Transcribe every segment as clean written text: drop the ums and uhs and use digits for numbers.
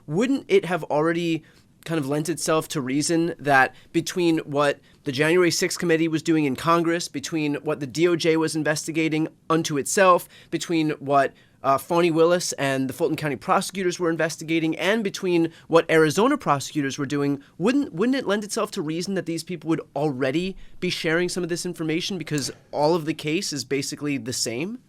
wouldn't it have already kind of lent itself to reason that between what the January 6th committee was doing in Congress, between what the DOJ was investigating unto itself, between what Fani Willis and the Fulton County prosecutors were investigating, and between what Arizona prosecutors were doing, wouldn't it lend itself to reason that these people would already be sharing some of this information because all of the case is basically the same?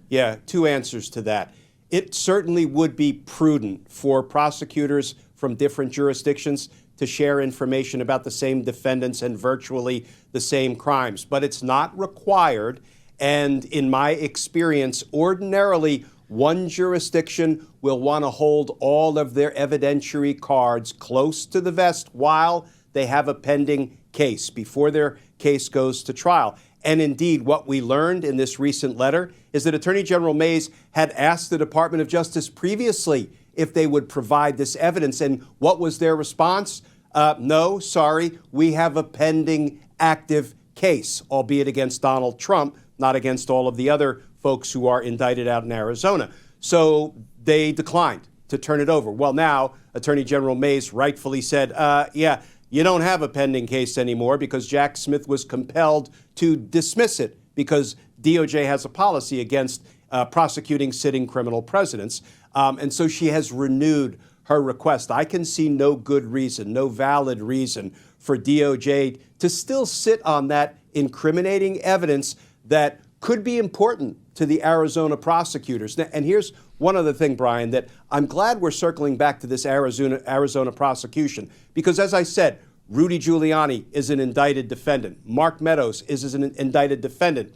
Yeah, two answers to that. It certainly would be prudent for prosecutors from different jurisdictions to share information about the same defendants and virtually the same crimes. But it's not required. And in my experience, ordinarily, one jurisdiction will want to hold all of their evidentiary cards close to the vest while they have a pending case, before their case goes to trial. And indeed, what we learned in this recent letter is that Attorney General Mays had asked the Department of Justice previously if they would provide this evidence. And what was their response? No, sorry, we have a pending active case, albeit against Donald Trump, not against all of the other folks who are indicted out in Arizona. So they declined to turn it over. Well, now Attorney General Mays rightfully said, yeah, you don't have a pending case anymore because Jack Smith was compelled to dismiss it because DOJ has a policy against prosecuting sitting criminal presidents. And so she has renewed her request. I can see no good reason, no valid reason for DOJ to still sit on that incriminating evidence that could be important to the Arizona prosecutors. And here's one other thing, Brian, that I'm glad we're circling back to this Arizona prosecution, because as I said, Rudy Giuliani is an indicted defendant. Mark Meadows is an indicted defendant.